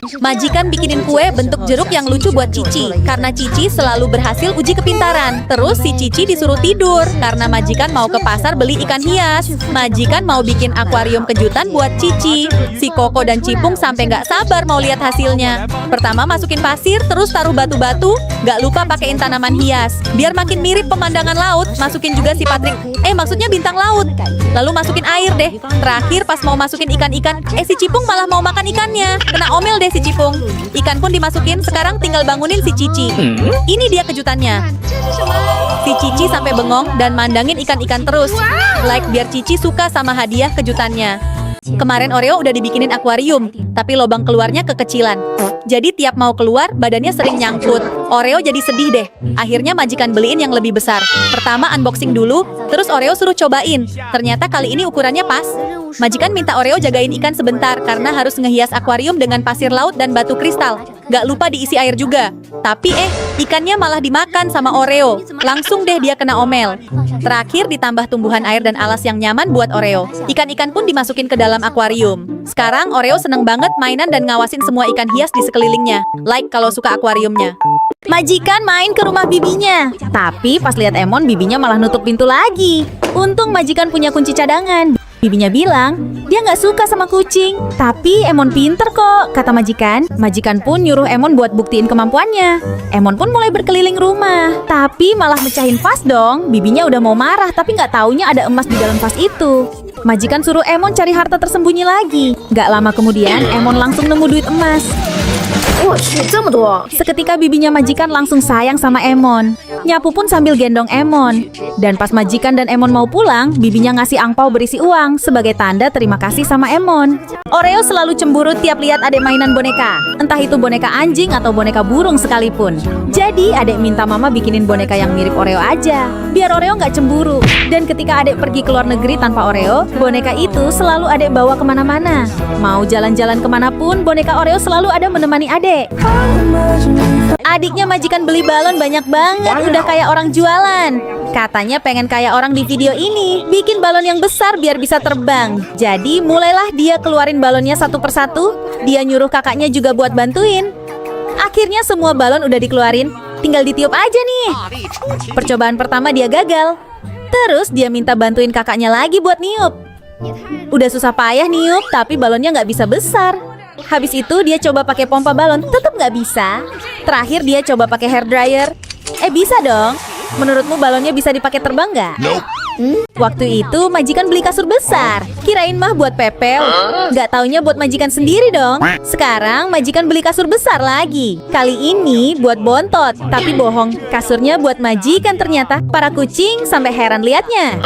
Majikan bikinin kue bentuk jeruk yang lucu buat Cici, karena Cici selalu berhasil uji kepintaran. Terus si Cici disuruh tidur, karena majikan mau ke pasar beli ikan hias. Majikan mau bikin akuarium kejutan buat Cici. Si Koko dan Cipung sampai nggak sabar mau lihat hasilnya. Pertama masukin pasir, terus taruh batu-batu. Nggak lupa pakein tanaman hias. Biar makin mirip pemandangan laut, masukin juga si Patrick. Maksudnya bintang laut. Lalu masukin air deh. Terakhir pas mau masukin ikan-ikan, si Cipung malah mau makan ikannya. Kena omel deh si Cipung. Ikan pun dimasukin, sekarang tinggal bangunin si Cici. Ini dia kejutannya. Si Cici sampai bengong dan mandangin ikan-ikan terus. Like biar Cici suka sama hadiah kejutannya. Kemarin Oreo udah dibikinin akuarium, tapi lubang keluarnya kekecilan. Jadi tiap mau keluar, badannya sering nyangkut. Oreo jadi sedih deh. Akhirnya majikan beliin yang lebih besar. Pertama unboxing dulu, terus Oreo suruh cobain. Ternyata kali ini ukurannya pas. Majikan minta Oreo jagain ikan sebentar, karena harus ngehias akuarium dengan pasir laut dan batu kristal. Gak lupa diisi air juga. Tapi ikannya malah dimakan sama Oreo. Langsung deh dia kena omel. Terakhir ditambah tumbuhan air dan alas yang nyaman buat Oreo. Ikan-ikan pun dimasukin ke dalam akuarium. Sekarang Oreo seneng banget mainan dan ngawasin semua ikan hias di sekelilingnya. Like kalau suka akuariumnya. Majikan main ke rumah bibinya. Tapi pas lihat Emon, bibinya malah nutup pintu lagi. Untung majikan punya kunci cadangan. Bibinya bilang, dia nggak suka sama kucing. Tapi Emon pinter kok, kata majikan. Majikan pun nyuruh Emon buat buktiin kemampuannya. Emon pun mulai berkeliling rumah. Tapi malah mecahin vas dong. Bibinya udah mau marah, tapi nggak taunya ada emas di dalam vas itu. Majikan suruh Emon cari harta tersembunyi lagi. Nggak lama kemudian, Emon langsung nemu duit emas. Seketika bibinya majikan langsung sayang sama Emon. Nyapu pun sambil gendong Emon. Dan pas majikan dan Emon mau pulang, bibinya ngasih angpau berisi uang sebagai tanda terima kasih sama Emon. Oreo selalu cemburu tiap lihat adek mainan boneka. Entah itu boneka anjing atau boneka burung sekalipun. Jadi adek minta mama bikinin boneka yang mirip Oreo aja, biar Oreo nggak cemburu. Dan ketika adek pergi ke luar negeri tanpa Oreo, boneka itu selalu adek bawa kemana-mana. Mau jalan-jalan kemanapun, boneka Oreo selalu ada menemani adek. Adiknya majikan beli balon banyak banget, udah kayak orang jualan. Katanya pengen kayak orang di video ini, bikin balon yang besar biar bisa terbang. Jadi mulailah dia keluarin balonnya satu persatu. Dia nyuruh kakaknya juga buat bantuin. Akhirnya semua balon udah dikeluarin, tinggal ditiup aja nih. Percobaan pertama dia gagal. Terus dia minta bantuin kakaknya lagi buat niup. Udah susah payah niup, tapi balonnya nggak bisa besar. Habis itu dia coba pakai pompa balon, tetap nggak bisa. Terakhir dia coba pakai hair dryer. Bisa dong. Menurutmu balonnya bisa dipakai terbang nggak? Nope. Waktu itu majikan beli kasur besar. Kirain mah buat Pepel. Nggak taunya buat majikan sendiri dong. Sekarang majikan beli kasur besar lagi. Kali ini buat Bontot. Tapi bohong, kasurnya buat majikan ternyata. Para kucing sampai heran liatnya.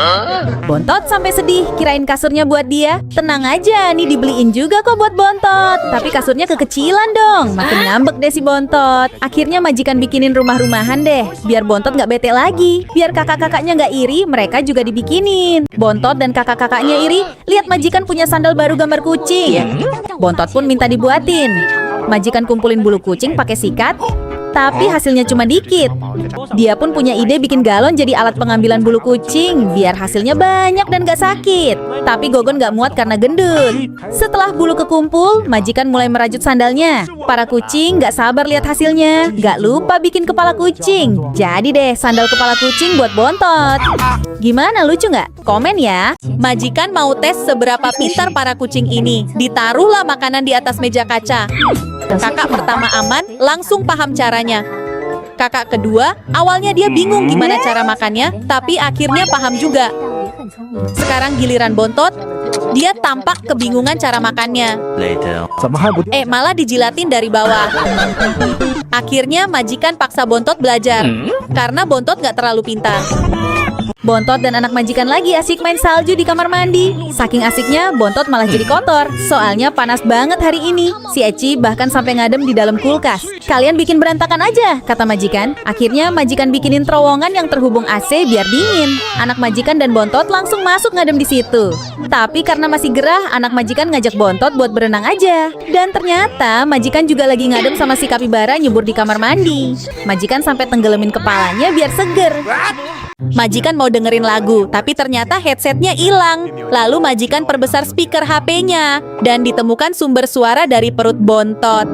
Bontot sampai sedih, kirain kasurnya buat dia. Tenang aja, nih dibeliin juga kok buat Bontot. Tapi kasurnya kekecilan dong. Makin ngambek deh si Bontot. Akhirnya majikan bikinin rumah-rumahan deh, biar Bontot nggak bete lagi. Biar kakak-kakaknya nggak iri, mereka juga dibikinin. Bontot dan kakak-kakaknya iri lihat majikan punya sandal baru gambar kucing. Bontot pun minta dibuatin. Majikan kumpulin bulu kucing pakai sikat, tapi hasilnya cuma dikit. Dia pun punya ide bikin galon jadi alat pengambilan bulu kucing, biar hasilnya banyak dan gak sakit. Tapi Gogon gak muat karena gendut. Setelah bulu kekumpul, majikan mulai merajut sandalnya. Para kucing gak sabar lihat hasilnya. Gak lupa bikin kepala kucing. Jadi deh sandal kepala kucing buat Bontot. Gimana, lucu nggak? Komen ya. Majikan mau tes seberapa pintar para kucing ini. Ditaruhlah makanan di atas meja kaca. Kakak pertama aman, langsung paham caranya. Kakak kedua, awalnya dia bingung gimana cara makannya, tapi akhirnya paham juga. Sekarang giliran Bontot, dia tampak kebingungan cara makannya. Malah dijilatin dari bawah. Akhirnya majikan paksa Bontot belajar, karena Bontot nggak terlalu pintar. Bontot dan anak majikan lagi asik main salju di kamar mandi. Saking asiknya, Bontot malah jadi kotor. Soalnya panas banget hari ini. Si Eci bahkan sampai ngadem di dalam kulkas. Kalian bikin berantakan aja, kata majikan. Akhirnya majikan bikinin terowongan yang terhubung AC biar dingin. Anak majikan dan Bontot langsung masuk ngadem di situ. Tapi karena masih gerah, anak majikan ngajak Bontot buat berenang aja. Dan ternyata majikan juga lagi ngadem sama si kapibara nyebur di kamar mandi. Majikan sampai tenggelamin kepalanya biar seger. Majikan majikan mau dengerin lagu, tapi ternyata headsetnya hilang. Lalu majikan perbesar speaker HP-nya dan ditemukan sumber suara dari perut Bontot.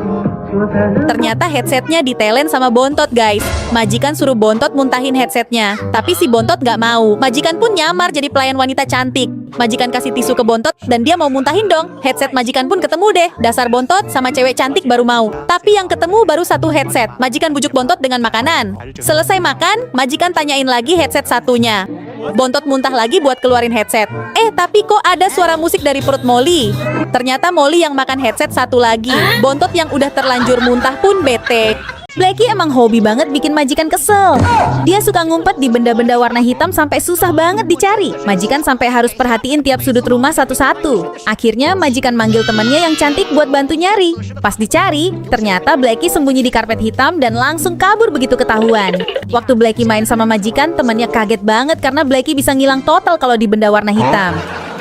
Ternyata headsetnya ditelen sama Bontot, guys. Majikan suruh Bontot muntahin headsetnya, tapi si Bontot gak mau. Majikan pun nyamar jadi pelayan wanita cantik. Majikan kasih tisu ke Bontot dan dia mau muntahin dong. Headset majikan pun ketemu deh. Dasar Bontot sama cewek cantik baru mau. Tapi yang ketemu baru satu headset. Majikan bujuk Bontot dengan makanan. Selesai makan, majikan tanyain lagi headset satunya. Bontot muntah lagi buat keluarin headset. Tapi kok ada suara musik dari perut Molly? Ternyata Molly yang makan headset satu lagi. Bontot yang udah terlanjur muntah pun bete. Blackie emang hobi banget bikin majikan kesel. Dia suka ngumpet di benda-benda warna hitam sampai susah banget dicari. Majikan sampai harus perhatiin tiap sudut rumah satu-satu. Akhirnya majikan manggil temannya yang cantik buat bantu nyari. Pas dicari, ternyata Blackie sembunyi di karpet hitam dan langsung kabur begitu ketahuan. Waktu Blackie main sama majikan, temannya kaget banget karena Blackie bisa ngilang total kalau di benda warna hitam.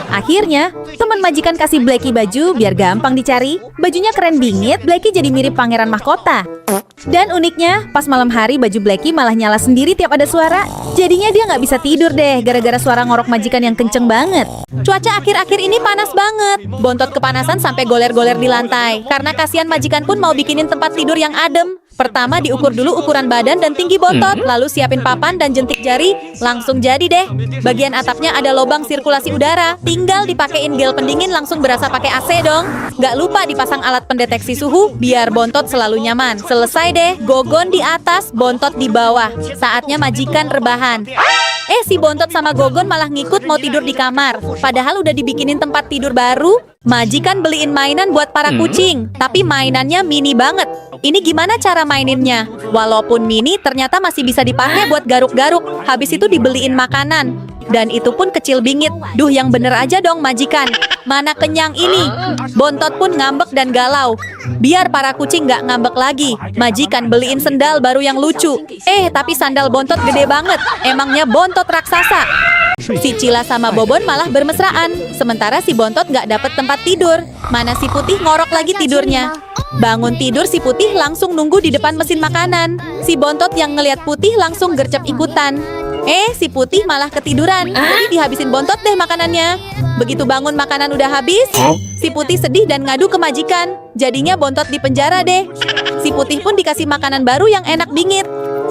Akhirnya, teman majikan kasih Blackie baju biar gampang dicari. Bajunya keren bingit, Blackie jadi mirip pangeran mahkota. Dan uniknya, pas malam hari baju Blackie malah nyala sendiri tiap ada suara. Jadinya dia nggak bisa tidur deh, gara-gara suara ngorok majikan yang kenceng banget. Cuaca akhir-akhir ini panas banget. Bontot kepanasan sampai goler-goler di lantai. Karena kasihan majikan pun mau bikinin tempat tidur yang adem. Pertama diukur dulu ukuran badan dan tinggi Bontot, lalu siapin papan dan jentik jari, langsung jadi deh. Bagian atapnya ada lubang sirkulasi udara, tinggal dipakein gel pendingin langsung berasa pakai AC dong. Gak lupa dipasang alat pendeteksi suhu biar Bontot selalu nyaman. Selesai deh, Gogon di atas, Bontot di bawah. Saatnya majikan rebahan. Si Bontot sama Gogon malah ngikut mau tidur di kamar. Padahal udah dibikinin tempat tidur baru. Majikan beliin mainan buat para kucing, tapi mainannya mini banget. Ini gimana cara maininnya? Walaupun mini, ternyata masih bisa dipakai buat garuk-garuk. Habis itu dibeliin makanan. Dan itu pun kecil bingit. Duh, yang bener aja dong majikan. Mana kenyang ini? Bontot pun ngambek dan galau. Biar para kucing gak ngambek lagi, majikan beliin sendal baru yang lucu. Tapi sandal Bontot gede banget. Emangnya Bontot raksasa? Si Cila sama Bobon malah bermesraan. Sementara si Bontot gak dapet tempat tidur. Mana si Putih ngorok lagi tidurnya. Bangun tidur si Putih langsung nunggu di depan mesin makanan. Si Bontot yang ngeliat Putih langsung gercep ikutan. Si Putih malah ketiduran. Jadi dihabisin Bontot deh makanannya. Begitu bangun makanan udah habis, si Putih sedih dan ngadu ke majikan. Jadinya Bontot di penjara deh. Si Putih pun dikasih makanan baru yang enak bingit.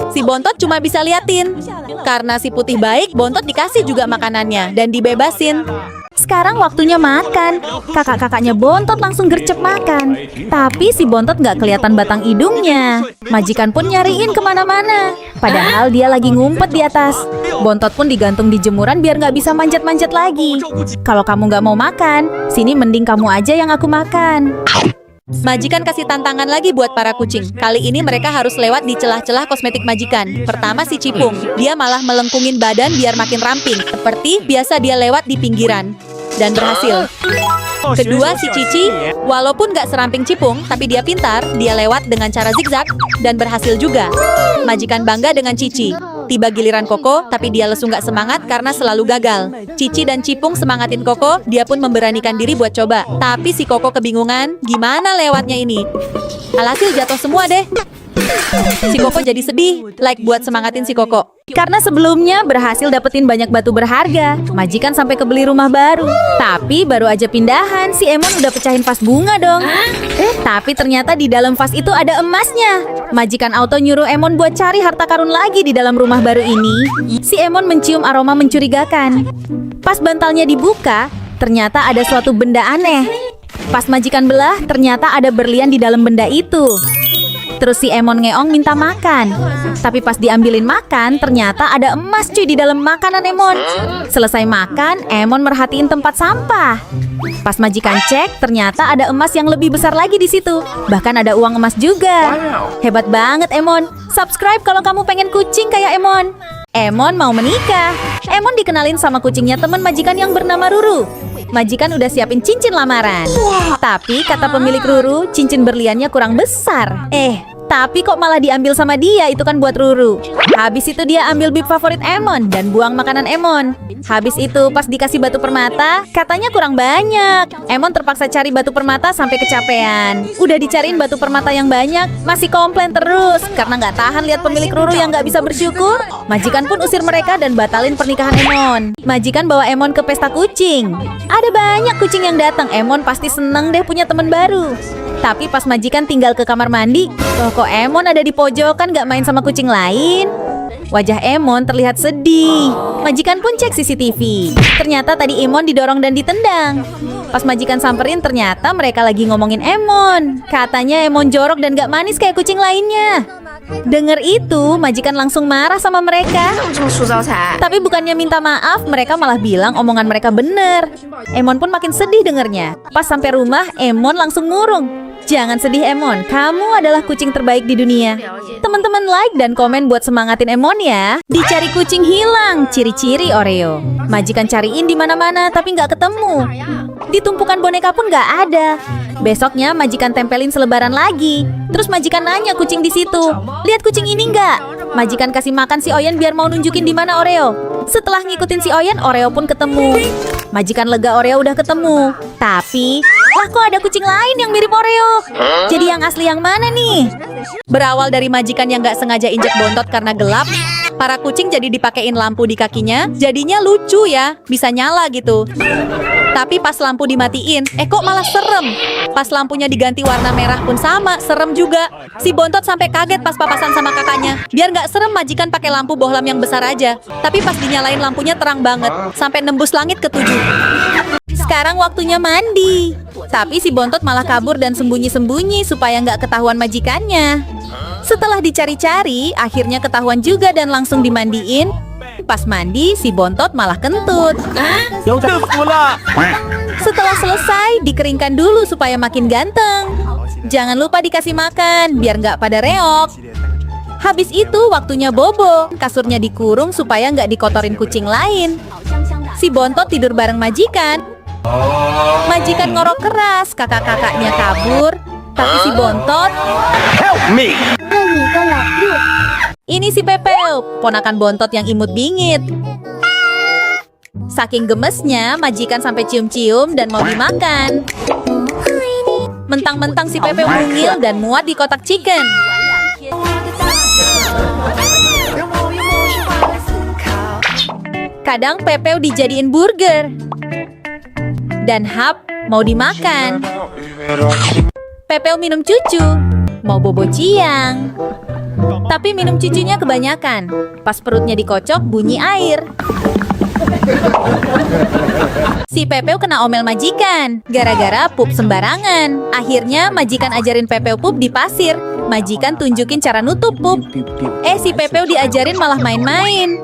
Si Bontot cuma bisa liatin. Karena si Putih baik, Bontot dikasih juga makanannya dan dibebasin. Sekarang waktunya makan. Kakak-kakaknya Bontot langsung gercep makan. Tapi si Bontot nggak kelihatan batang hidungnya. Majikan pun nyariin kemana-mana. Padahal dia lagi ngumpet di atas. Bontot pun digantung di jemuran biar nggak bisa manjat-manjat lagi. Kalau kamu nggak mau makan, sini mending kamu aja yang aku makan. Majikan kasih tantangan lagi buat para kucing. Kali ini mereka harus lewat di celah-celah kosmetik majikan. Pertama si Cipung. Dia malah melengkungin badan biar makin ramping. Seperti biasa dia lewat di pinggiran. Dan berhasil. Kedua si Cici. Walaupun gak seramping Cipung, tapi dia pintar. Dia lewat dengan cara zigzag. Dan berhasil juga. Majikan bangga dengan Cici. Tiba giliran Koko, tapi dia lesu gak semangat karena selalu gagal. Cici dan Cipung semangatin Koko, dia pun memberanikan diri buat coba. Tapi si Koko kebingungan, gimana lewatnya ini? Alhasil jatuh semua deh. Si Koko jadi sedih, buat semangatin si Koko. Karena sebelumnya berhasil dapetin banyak batu berharga. Majikan sampai kebeli rumah baru. Tapi baru aja pindahan, si Emon udah pecahin vas bunga dong. Tapi ternyata di dalam vas itu ada emasnya. Majikan auto nyuruh Emon buat cari harta karun lagi di dalam rumah baru ini. Si Emon mencium aroma mencurigakan. Pas bantalnya dibuka, ternyata ada suatu benda aneh. Pas majikan belah, ternyata ada berlian di dalam benda itu. Terus si Emon ngeong minta makan. Tapi pas diambilin makan, ternyata ada emas cuy di dalam makanan Emon. Selesai makan, Emon merhatiin tempat sampah. Pas majikan cek, ternyata ada emas yang lebih besar lagi di situ. Bahkan ada uang emas juga. Hebat banget Emon. Subscribe kalau kamu pengen kucing kayak Emon. Emon mau menikah. Emon dikenalin sama kucingnya teman majikan yang bernama Ruru. Majikan udah siapin cincin lamaran. Tapi kata pemilik Ruru, cincin berliannya kurang besar. Tapi kok malah diambil sama dia, itu kan buat Ruru. Habis itu dia ambil bib favorit Emon dan buang makanan Emon. Habis itu pas dikasih batu permata, katanya kurang banyak. Emon terpaksa cari batu permata sampai kecapean. Udah dicariin batu permata yang banyak, masih komplain terus karena nggak tahan lihat pemilik Ruru yang nggak bisa bersyukur. Majikan pun usir mereka dan batalin pernikahan Emon. Majikan bawa Emon ke pesta kucing. Ada banyak kucing yang datang. Emon pasti seneng deh punya teman baru. Tapi pas majikan tinggal ke kamar mandi, loh kok Emon ada di pojokan gak main sama kucing lain? Wajah Emon terlihat sedih. Majikan pun cek CCTV. Ternyata tadi Emon didorong dan ditendang. Pas majikan samperin ternyata mereka lagi ngomongin Emon. Katanya Emon jorok dan gak manis kayak kucing lainnya. Dengar itu, majikan langsung marah sama mereka. Tapi bukannya minta maaf, mereka malah bilang omongan mereka bener. Emon pun makin sedih dengernya. Pas sampai rumah, Emon langsung murung. Jangan sedih Emon, kamu adalah kucing terbaik di dunia. Teman-teman like dan komen buat semangatin Emon ya. Dicari kucing hilang, ciri-ciri Oreo. Majikan cariin di mana-mana tapi nggak ketemu. Di tumpukan boneka pun nggak ada. Besoknya majikan tempelin selebaran lagi. Terus majikan nanya kucing di situ, lihat kucing ini nggak? Majikan kasih makan si Oyen biar mau nunjukin di mana Oreo. Setelah ngikutin si Oyen, Oreo pun ketemu. Majikan lega Oreo udah ketemu. Tapi, lah kok ada kucing lain yang mirip Oreo? Jadi yang asli yang mana nih? Berawal dari majikan yang nggak sengaja injek bontot karena gelap, para kucing jadi dipakein lampu di kakinya. Jadinya lucu ya, bisa nyala gitu. Tapi pas lampu dimatiin, kok malah serem. Pas lampunya diganti warna merah pun sama, serem juga. Si bontot sampai kaget pas papasan sama kakaknya. Biar nggak serem, majikan pakai lampu bohlam yang besar aja. Tapi pas dinyalain lampunya terang banget, sampai nembus langit ke-7. Sekarang waktunya mandi. Tapi si bontot malah kabur dan sembunyi-sembunyi supaya nggak ketahuan majikannya. Setelah dicari-cari, akhirnya ketahuan juga dan langsung dimandiin. Pas mandi, si bontot malah kentut. Setelah selesai, dikeringkan dulu supaya makin ganteng. Jangan lupa dikasih makan, biar nggak pada reok. Habis itu, waktunya bobo. Kasurnya dikurung supaya nggak dikotorin kucing lain. Si bontot tidur bareng majikan. Majikan ngorok keras, kakak-kakaknya kabur. Tapi si bontot... Help me! Ini si Pepeo, ponakan bontot yang imut bingit. Saking gemesnya, majikan sampai cium-cium dan mau dimakan. Mentang-mentang si Pepeo mungil dan muat di kotak chicken. Kadang Pepeo dijadiin burger. Dan Hap mau dimakan. Pepeo minum cucu, mau bobo ciang. Tapi minum cucunya kebanyakan. Pas perutnya dikocok, bunyi air. Si Pepeo kena omel majikan gara-gara pup sembarangan. Akhirnya majikan ajarin Pepeo pup di pasir. Majikan tunjukin cara nutup pup. Si Pepeo diajarin malah main-main.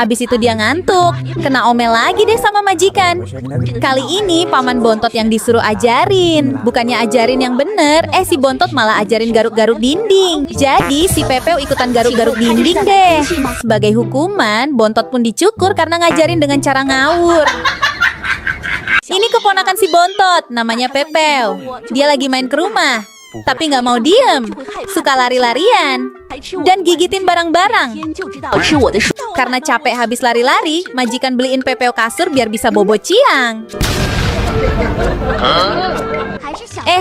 Abis itu dia ngantuk. Kena omel lagi deh sama majikan. Kali ini paman bontot yang disuruh ajarin. Bukannya ajarin yang bener, si bontot malah ajarin garuk-garuk dinding. Jadi si Pepeo ikutan garuk-garuk dinding deh. Sebagai hukuman, bontot pun dicukur karena ngajarin dengan cara ngawur. Ini keponakan si bontot, namanya Pepeo. Dia lagi main ke rumah. Tapi nggak mau diem, suka lari-larian dan gigitin barang-barang. Karena capek habis lari-lari, majikan beliin Pepeo kasur biar bisa bobo ciang.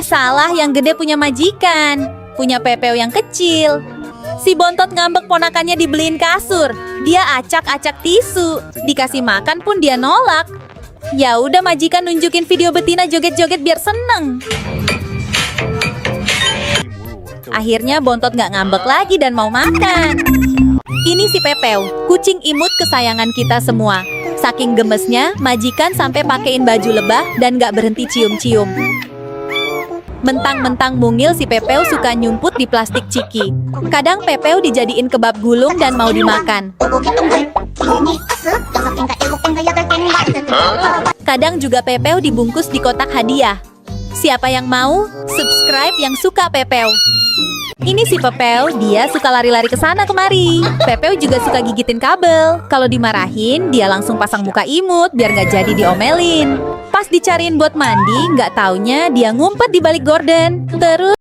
Salah, yang gede punya majikan, punya Pepeo yang kecil. Si bontot ngambek ponakannya dibeliin kasur. Dia acak-acak tisu, dikasih makan pun dia nolak. Ya udah, majikan nunjukin video betina joget-joget biar seneng. Akhirnya bontot nggak ngambek lagi dan mau makan. Ini si Pepeo, kucing imut kesayangan kita semua. Saking gemesnya, majikan sampai pakein baju lebah dan nggak berhenti cium-cium. Mentang-mentang mungil, si Pepeo suka nyumput di plastik ciki. Kadang Pepeo dijadiin kebab gulung dan mau dimakan. Kadang juga Pepeo dibungkus di kotak hadiah. Siapa yang mau? Subscribe yang suka Pepeo. Ini si Pepeo, dia suka lari-lari ke sana kemari. Pepeo juga suka gigitin kabel. Kalau dimarahin, dia langsung pasang muka imut biar nggak jadi diomelin. Pas dicariin buat mandi, nggak taunya dia ngumpet di balik gorden. Terus